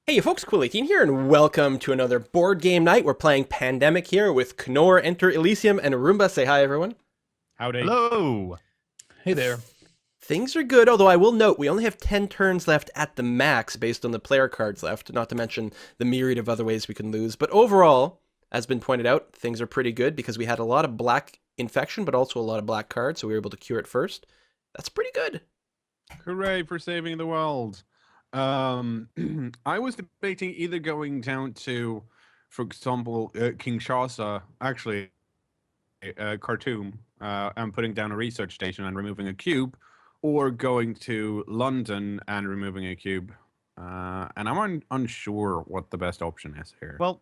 Hey folks, Cool18 here, and welcome to another board game night. We're playing Pandemic here with Knorr, Enter Elysium, and Roomba. Say hi, everyone. Howdy. Hello. Hey there. Things are good, although I will note we only have 10 turns left at the max based on the player cards left, not to mention the myriad of other ways we can lose. But overall, as been pointed out, things are pretty good because we had a lot of black infection, but also a lot of black cards, so we were able to cure it first. That's pretty good. Hooray for saving the world. I was debating either going down to, for example, Kinshasa, actually, Khartoum, and putting down a research station and removing a cube, or going to London and removing a cube. And I'm unsure what the best option is here. Well,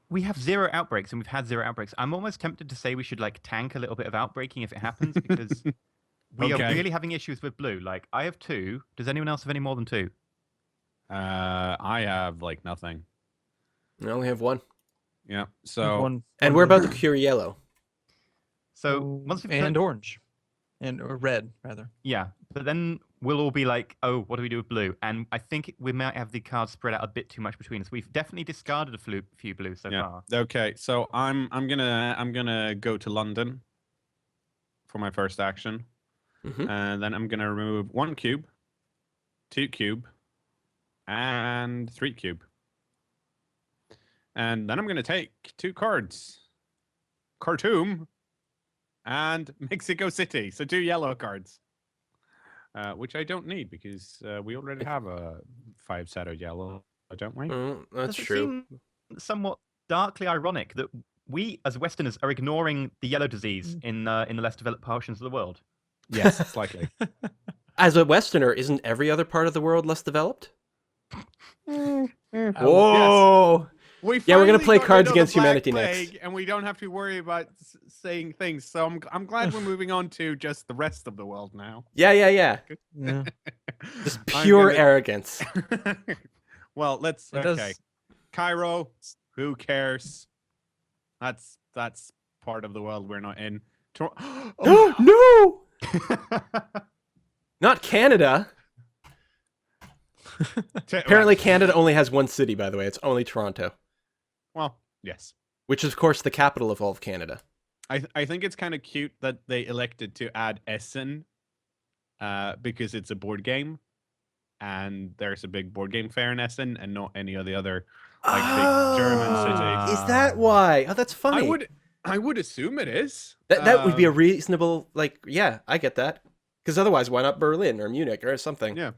we have 0 outbreaks, and we've had 0 outbreaks. I'm almost tempted to say we should tank a little bit of outbreaking if it happens, because we are really having issues with blue. Like, I have 2. Does anyone else have any more than 2? I have nothing. I only have 1. Yeah. So and we're about to cure yellow. So once we've and orange, or red rather. Yeah, but then we'll all be like, oh, what do we do with blue? And I think we might have the cards spread out a bit too much between us. We've definitely discarded a few blues so far. Okay. So I'm gonna go to London for my first action, and then I'm gonna remove 1 cube, 2 cube, and 3 cube. And then I'm going to take 2 cards. Khartoum and Mexico City. So 2 yellow cards. Which I don't need because we already have a 5-sided yellow, don't we? That's Does it true. seem somewhat darkly ironic that we, as Westerners, are ignoring the yellow disease in the less developed portions of the world? Yes, slightly. As a Westerner, isn't every other part of the world less developed? Whoa! Yes. We're gonna play Cards Against Humanity next, and we don't have to worry about saying things. So I'm glad we're moving on to just the rest of the world now. Yeah. Just pure arrogance. Well, let's. Cairo. Who cares? That's part of the world we're not in. No! Not Canada. Apparently, Canada only has 1 city, by the way. It's only Toronto. Well, yes. Which is, of course, the capital of all of Canada. I think it's kind of cute that they elected to add Essen because it's a board game. And there's a big board game fair in Essen and not any of the other big German cities. Is that why? Oh, that's funny. I would assume it is. That would be a reasonable, yeah, I get that. Because otherwise, why not Berlin or Munich or something? Yeah.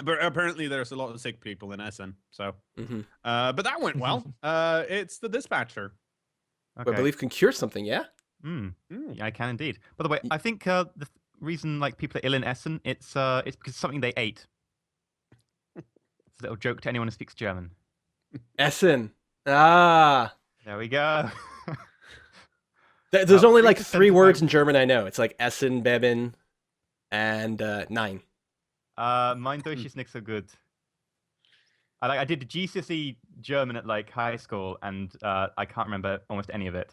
But apparently there's a lot of sick people in Essen, so. But that went well. It's the dispatcher. Okay. I believe can cure something, yeah? Yeah, I can indeed. By the way, I think the reason people are ill in Essen, it's because of something they ate. It's a little joke to anyone who speaks German. Essen. Ah. There we go. There's only 3 words in German I know. It's Essen, Beben, and Nein. Mein Deutsch is nicht so good. I did GCSE German at high school, and I can't remember almost any of it.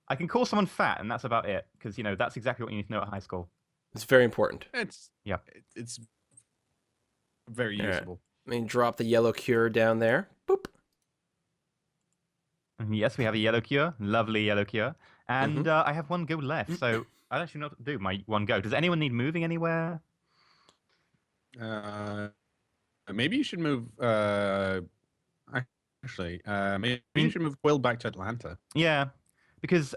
I can call someone fat, and that's about it, because that's exactly what you need to know at high school. It's very important. It's very useful. Let me drop the yellow cure down there. Boop. Yes, we have a yellow cure, lovely yellow cure, and I have 1 go left. So I don't actually know what to do. My 1 go. Does anyone need moving anywhere? Maybe you should move. Maybe you should move Will back to Atlanta. Yeah, because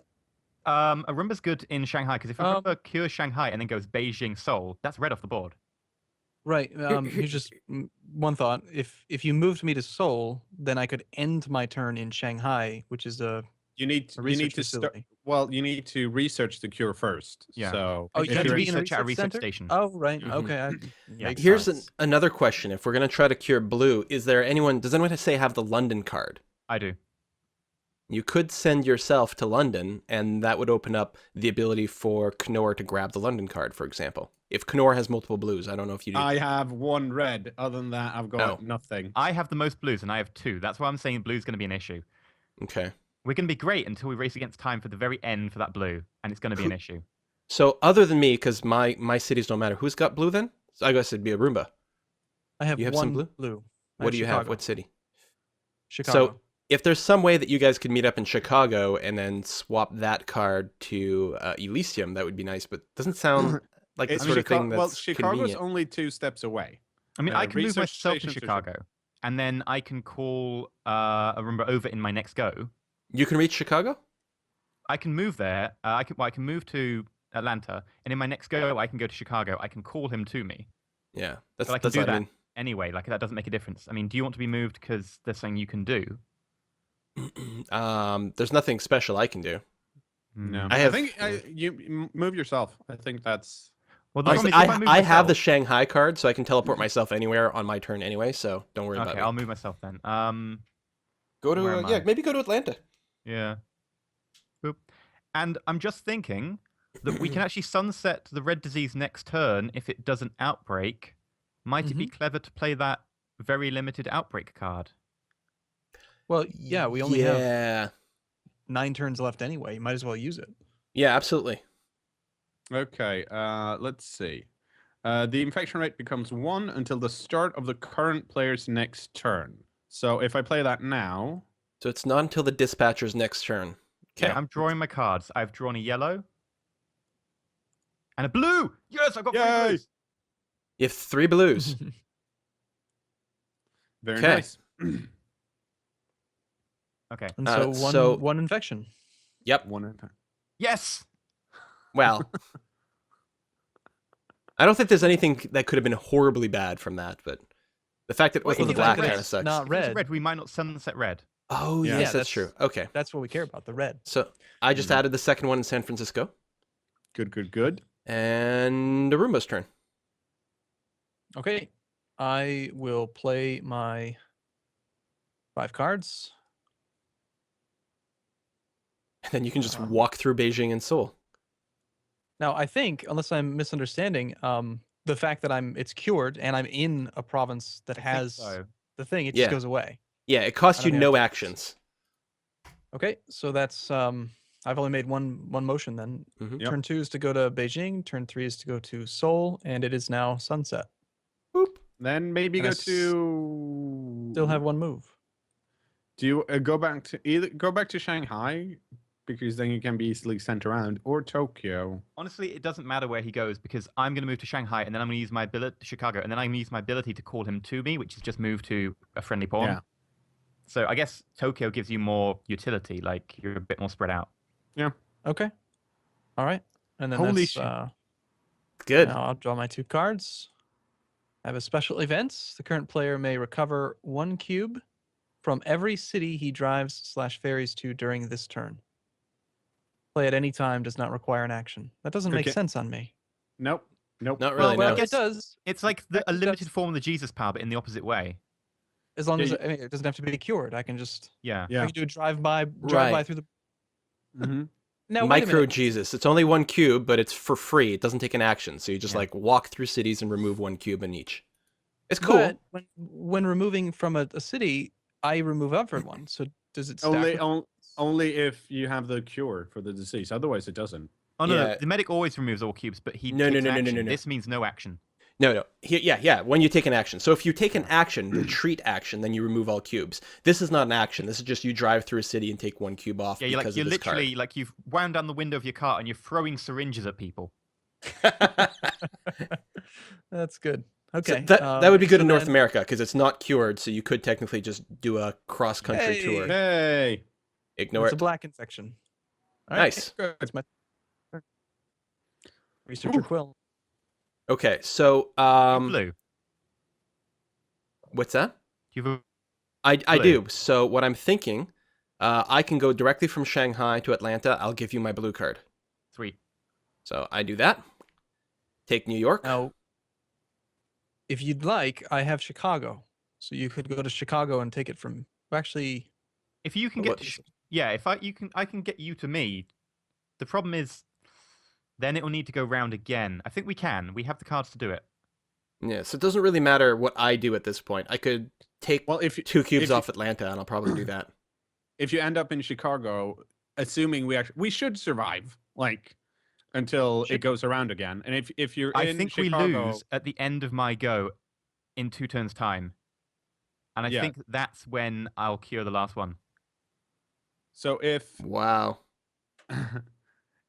Arumba's good in Shanghai. Because if Arumba cures Shanghai and then goes Beijing, Seoul, that's red off the board. Right. Here's just 1 thought. If you moved me to Seoul, then I could end my turn in Shanghai, which is a research facility. You need to research the cure first. Yeah. So you have to research at a research center? station. Oh, right. Okay. Here's another question. If we're going to try to cure blue, does anyone have the London card? I do. You could send yourself to London, and that would open up the ability for Knorr to grab the London card, for example. If Knorr has multiple blues, I don't know if you do. I have 1 red. Other than that, I've got nothing. I have the most blues, and I have 2. That's why I'm saying blue's going to be an issue. Okay. We're going to be great until we race against time for the very end for that blue, and it's going to be an issue. So other than me, because my cities don't matter, who's got blue then? So I guess it'd be a Roomba. I have You have one some blue? blue. What do you have? Chicago. What city? Chicago. So if there's some way that you guys could meet up in Chicago and then swap that card to Elysium, that would be nice. But doesn't sound like the sort of thing that's well, Chicago's convenient. only 2 steps away. I mean, I can move research myself to stations are Chicago, and then I can call a rumba over in my next go. You can reach Chicago? I can move there. I can move to Atlanta, and in my next go, I can go to Chicago. I can call him to me. Yeah, that's But I can do what I that anyway. Like that doesn't make a difference. I mean, do you want to be moved because there's something you can do? mean. There's nothing special I can do. No, I have- think you move yourself. I think that's. Well, the Honestly, problem is if I move I have the myself- Shanghai card, so I can teleport myself anywhere on my turn anyway. So don't worry about Okay, it. I'll move myself then. Go where to am yeah, I? maybe go to Atlanta. Yeah. Boop. And I'm just thinking that we can actually sunset the red disease next turn if it doesn't outbreak. Might it be clever to play that very limited outbreak card? Well, yeah, we only have Yeah, 9 turns left anyway. You might as well use it. yeah, absolutely. Okay, let's see. The infection rate becomes 1 until the start of the current player's next turn. So if I play that now, So it's not until the dispatcher's next turn. Okay, I'm drawing my cards. I've drawn a yellow and a blue. Yes, I've got 3 Yay! blues. You have 3 blues. very Okay. nice. Okay. And so so one infection. Yep. One at a time. Yes. Well, I don't think there's anything that could have been horribly bad from that, but the fact that it Well, wasn't if it's black red, kind of sucks. not If it's red. red, we might not sunset red. Oh, Yeah. yes, Yeah, that's that's- true. Okay. That's what we care about, the red. So I just added the second one in San Francisco, Good. and Arumba's turn. Okay. I will play my 5 cards. And then you can just Uh-huh. walk through Beijing and Seoul. Now, I think, unless I'm misunderstanding, the fact that it's cured and I'm in a province that I think has so. the thing, it Yeah. just goes away. Yeah, it costs I you don't no have to- actions. Okay, so that's I've only made one motion then. Mhm. Yep. Turn 2 is to go to Beijing, turn 3 is to go to Seoul, and it is now sunset. Boop. Then maybe And I go to. Still have one move. Do you go back to Shanghai because then you can be easily sent around, or Tokyo? Honestly, it doesn't matter where he goes because I'm going to move to Shanghai and then I'm going to use my ability to Chicago and then I'm going to use my ability to call him to me, which is just move to a friendly pawn. Yeah. So I guess Tokyo gives you more utility, like you're a bit more spread out. Okay. All right. And then Holy that's, shit. Good. now I'll draw my 2 cards. I have a special events. The current player may recover 1 cube from every city he drives/ferries to during this turn. Play at any time does not require an action. That doesn't make Okay. sense on me. Nope. Not Well, really, well, no. I guess- It does, It's like a That's- limited form of the Jesus power, but in the opposite way. as long Yeah, as you- I mean, it doesn't have to be cured. I can just Yeah. I Yeah. can do a drive-by Right. through the. Mm-hmm. Now wait a Micro minute. Jesus. It's only 1 cube, but it's for free. It doesn't take an action. So you just Yeah. like walk through cities and remove 1 cube in each. It's cool. But when removing from a city, I remove everyone. So does it stack? with- Only if you have the cure for the disease. Otherwise, it doesn't. Oh no, Yeah. no, the medic always removes all cubes, but he No, no, takes no, no, no, action. no, no. This means no action. No. Yeah. When you take an action. So if you take an action, the treat action, then you remove all cubes. This is not an action. This is just you drive through a city and take 1 cube off Yeah, you're because you're of this literally like you've wound down the window of your car and you're throwing syringes at people. card. That's good. So Okay. that would be good so in North then- America because it's not cured, so you could technically just do a cross-country Hey. tour. Hey. Ignore It's a it. black infection. All right, Nice. good. It's my turn. Researcher Quill. Okay, so Blue. what's that? You've a I Blue. do. So what I'm thinking, I can go directly from Shanghai to Atlanta. I'll give you my blue card. sweet. So I do that. Take New York. Now, if you'd like, I have Chicago, so you could go to Chicago and take it from. Actually, If you can What- get yeah, if I can get you to me. The problem is then it will need to go round again. I think we can. We have the cards to do it. Yeah, so it doesn't really matter what I do at this point. I could take Well, if 2 cubes if you- off Atlanta, and I'll probably do that. if you end up in Chicago, assuming we should survive, like until it Should- goes around again. And if you're I in think Chicago, we lose at the end of my go in 2 turns time. And I Yeah. think that's when I'll cure the last one. So if Wow.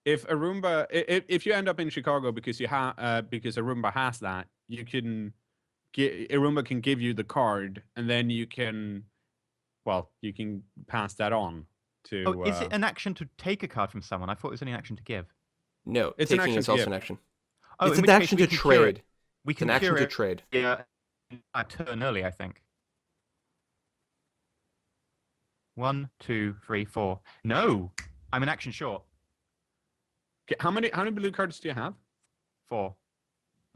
if Aruba, if you end up in Chicago because because Aruba has that, you can Aruba can give you the card, and then you can pass that on to. Oh, is it an action to take a card from someone? I thought it was only an action to give. No, It's an taking action is to also give. an action. Oh, It's in an which case action we to can cure it. trade. We It's can an action cure to it. trade. Yeah, a turn early, I think. 1, 2, 3, 4. No, I'm an action short. Okay, how many blue cards do you have? 4.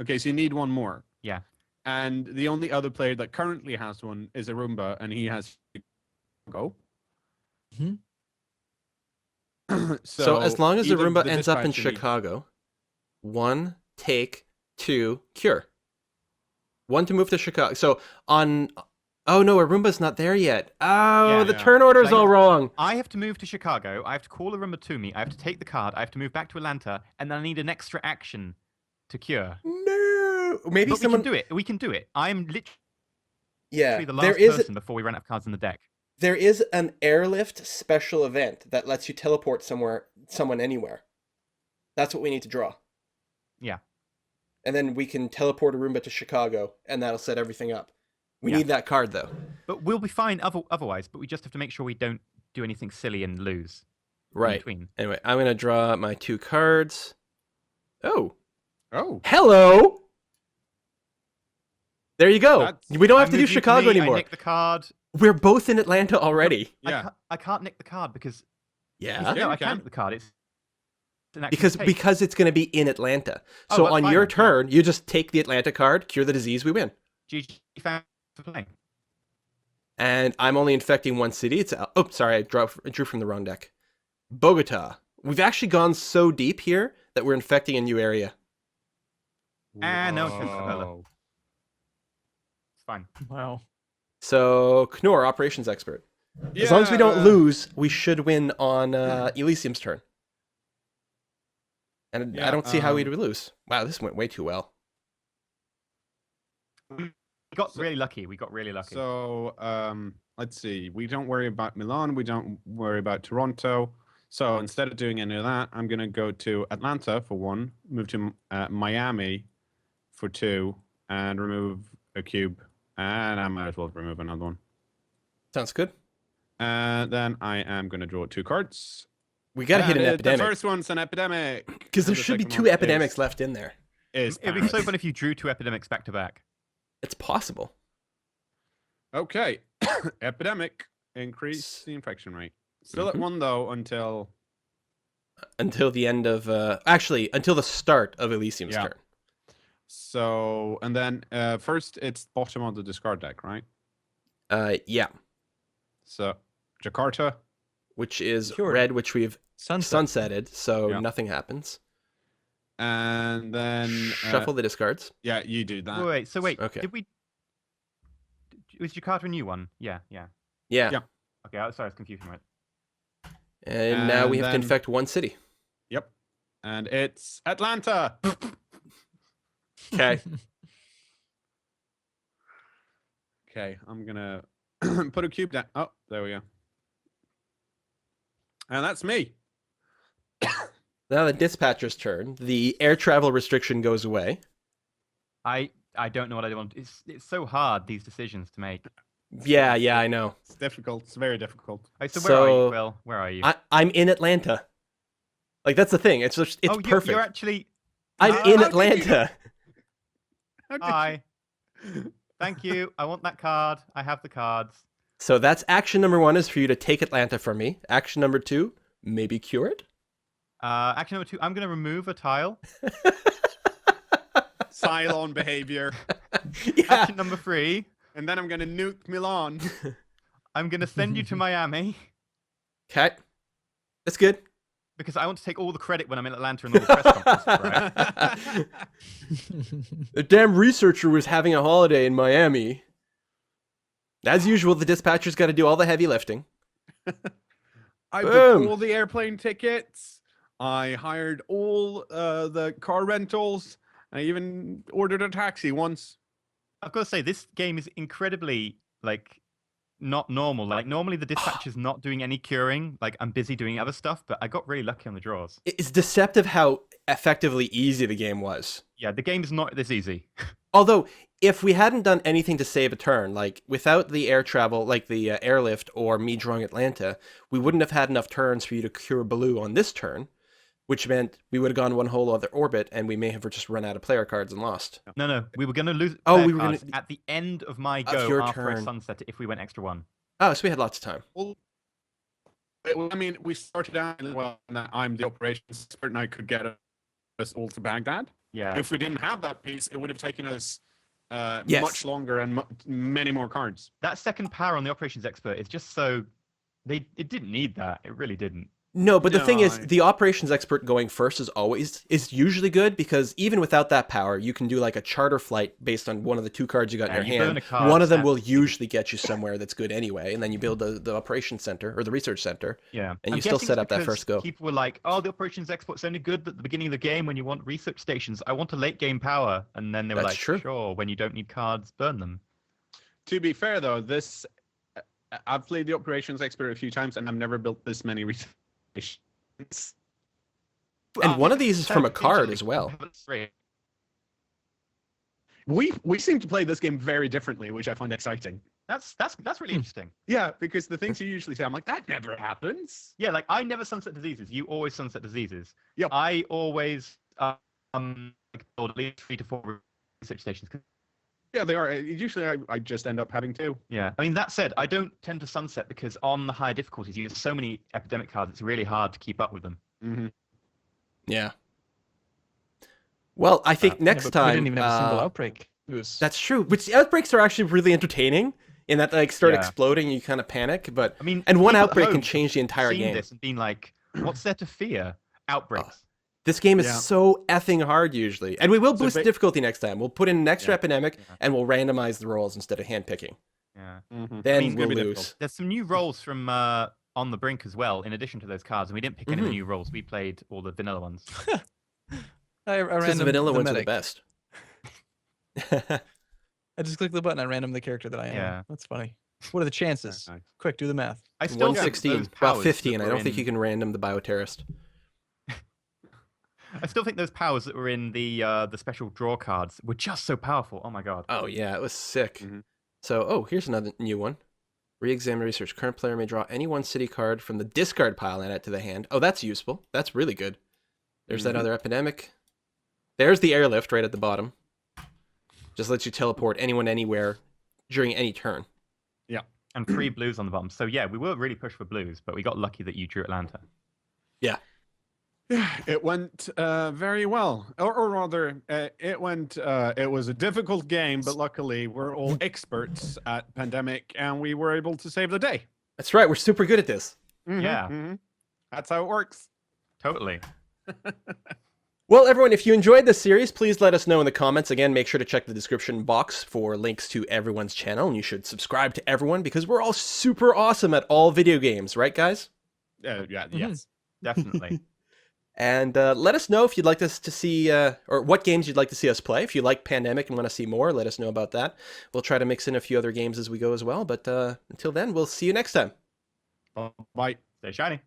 Okay, so you need one more. Yeah. And the only other player that currently has one is Arumba, and he has go. Mhm. So as long as the either Roomba ends up in dispatcher needs- Chicago, 1, take, 2, cure. 1 to move to Chicago. So on... Oh no, Arumba's not there yet. Oh, Yeah, the yeah. turn order's Like- all wrong. I have to move to Chicago. I have to call a Roomba to me. I have to take the card. I have to move back to Atlanta, and then I need an extra action to cure. No. Maybe But someone... we can do it. We can do it. I'm literally Yeah, the there last is... person before we run out of cards in the deck. There is an airlift special event that lets you teleport someone anywhere. That's what we need to draw. Yeah. And then we can teleport a Roomba to Chicago, and that'll set everything up. We Yeah. need that card, though. But we'll be fine otherwise, but we just have to make sure we don't do anything silly and lose. In Right. between. Anyway, I'm going to draw my 2 cards. Oh. Oh, Hello! There you go. That's- We don't have I to do moved you Chicago me, I anymore. nick the card. We're both in Atlanta already. yeah. I can't nick the card because Yeah. Yeah, no, you I can. can't nick the card. It's an action Because to take. because it's going to be in Atlanta. Oh, So that's on fine your then, yeah. turn, you just take the Atlanta card, cure the disease, we win. GG fans for playing. And I'm only infecting one city. It's oh, sorry, I drew from the wrong deck. Bogota. We've actually gone so deep here that we're infecting a new area. No offense, Isabella. Whoa. It's fine. Wow. So Knorr, operations expert. As long as we don't Yeah. lose, we should win on Elysium's turn. And I Yeah, don't see how we'd lose. Wow, this went way too well. We got really lucky. We got really lucky. So let's see. We don't worry about Milan. We don't worry about Toronto. So instead of doing any of that, I'm gonna go to Atlanta for 1, move to Miami for 2, and remove a cube. And I might as well remove another one. Sounds good. And then I am gonna draw 2 cards. We gotta hit an And epidemic. The first one's an epidemic. Because there and the should be second 2 one epidemics left in there. Is It'd be so Paris. fun if you drew 2 epidemics back to back. It's possible. Okay. Epidemic. Increase the infection rate. Still at 1 though until Until the end of... actually, until the start of Elysium's Yeah. turn. so, and then first it's bottom of the discard deck, right? Yeah. So Jakarta. Which is Cured. red, which we've Sunset. sunsetted, so Yeah. nothing happens. And then Shuffle the discards. yeah, you do that. Wait, so wait. Okay. Did we... Was Jakarta a new one? Yeah. Yeah. Yeah. Okay, sorry, I was confused. Right. And now we And have to then- infect 1 city. Yep. And it's Atlanta. Okay. Okay, I'm gonna put a cube down. Oh, there we go. And that's me. Now the dispatcher's turn. The air travel restriction goes away. I don't know what I want. It's so hard, these decisions to make. Yeah, I know. It's difficult. It's very difficult. Oh, so where are So- you, Will? Where are you? I'm in Atlanta. Like, that's the thing. It's just, it's oh, perfect. You're actually... I'm How in did Atlanta. How did Hi. Thank you. I want that card. I have the cards. So that's action number 1 is for you to take Atlanta from me. Action number 2, maybe cure it. Action number 2, I'm going to remove a tile. Cylon behavior. Yeah. Action number 3, And then I'm gonna nuke Milan. I'm going to send you to Miami Okay. That's good. because I want to take all the credit when I'm in Atlanta and all the press conferences, right? The damn researcher was having a holiday in Miami. As usual, the dispatcher's got to do all the heavy lifting. I Boom. booked all the airplane tickets. I hired all the car rentals. I even ordered a taxi once. I've got to say, this game is incredibly, like, not normal. Like normally the dispatcher's not doing any curing. Like I'm busy doing other stuff, but I got really lucky on the draws. It's deceptive how effectively easy the game was. Yeah, the game's not this easy. Although, if we hadn't done anything to save a turn, like without the air travel, like the airlift or me drawing Atlanta, we wouldn't have had enough turns for you to cure Blue on this turn, which meant we would have gone one whole other orbit and we may have just run out of player cards and lost. No, we were gonna lose. Oh, player we were cards gonna- at the end of my Of go your after a turn. sunset if we went extra one. Oh, so we had lots of time. Well, I mean, we started out well, and that I'm the operations expert, and I could get us all to Baghdad. Yeah. If we didn't have that piece, it would have taken us Yes. much longer and many more cards. That second power on the operations expert is just so it didn't need that. It really didn't. No, but the thing is, No. the operations expert going first is usually good because even without that power, you can do like a charter flight based on one of the two cards you got Yeah, in you your burn hand. a card, One of them snap. will usually get you somewhere that's good anyway, and then you build the operations center or the research center. Yeah. And I'm you still guessing set it's up that because first go. People were like, "Oh, the operations expert's only good at the beginning of the game when you want research stations. I want a late game power." And then they were That's like, true. "Sure, when you don't need cards, burn them." To be fair, though, I've played the operations expert a few times, and I've never built this many research stations. And one of these is from a So, card usually as well. have it straight. We seem to play this game very differently, which I find exciting. That's really interesting. Yeah, because the things you usually say, I'm like, that never happens. Yeah, like I never sunset diseases. You always sunset diseases. Yep. I always build at least 3 to 4 research stations. Yeah, they are. Usually, I just end up having two. Yeah, I mean that said, I don't tend to sunset because on the higher difficulties you use so many epidemic cards. It's really hard to keep up with them. Mm-hmm. Yeah. Well, I think Yeah, next but time we didn't even have a single uh, outbreak. It was that's true. Which outbreaks are actually really entertaining in that they like start Yeah. exploding and you kind of panic. But I mean, and one people at outbreak can home change the entire seen game. this and been like, "What's there to fear? Outbreaks." This game is Yeah. so effing hard usually. And we will So boost ba- difficulty next time. We'll put in an extra Yeah. epidemic Yeah. and we'll randomize the rolls instead of handpicking. Yeah. Mm-hmm. Then mean, it's we'll gonna be lose. difficult. There's some new roles from on the brink as well, in addition to those cards, and we didn't pick any of the Mhm. new roles. We played all the vanilla ones. I Because random the vanilla the ones are the medic. best. I just clicked the button. I random the character that I am. Yeah. That's funny. What are the chances? Nice. Quick, do the math. I still think 116. those Well, powers 50, that and I were don't think you in- can random the bioterrorist. I still think those powers that were in the special draw cards were just so powerful. Oh my god. Oh, yeah, it was sick. Mhm. So, oh, here's another new one. Re-examine research. Current player may draw any one city card from the discard pile and add it to the hand. Oh, that's useful. That's really good. There's that Mhm. other epidemic. There's the airlift right at the bottom. Just lets you teleport anyone anywhere during any turn. And 3 blues on the bottom. So yeah, we were really pushed for blues, but we got lucky that you drew Atlanta. Yeah, it went very well, or rather, it went. It was a difficult game, but luckily, we're all experts at Pandemic, and we were able to save the day. That's right. We're super good at this. Mhm, Yeah. mhm. That's how it works. Totally. Well, everyone, if you enjoyed this series, please let us know in the comments. Again, make sure to check the description box for links to everyone's channel, and you should subscribe to everyone because we're all super awesome at all video games, right, guys? Yeah, yes. Definitely. And let us know if you'd like us to see, or what games you'd like to see us play. If you like Pandemic and want to see more, let us know about that. We'll try to mix in a few other games as we go as well. But until then, we'll see you next time. Bye. Stay shiny.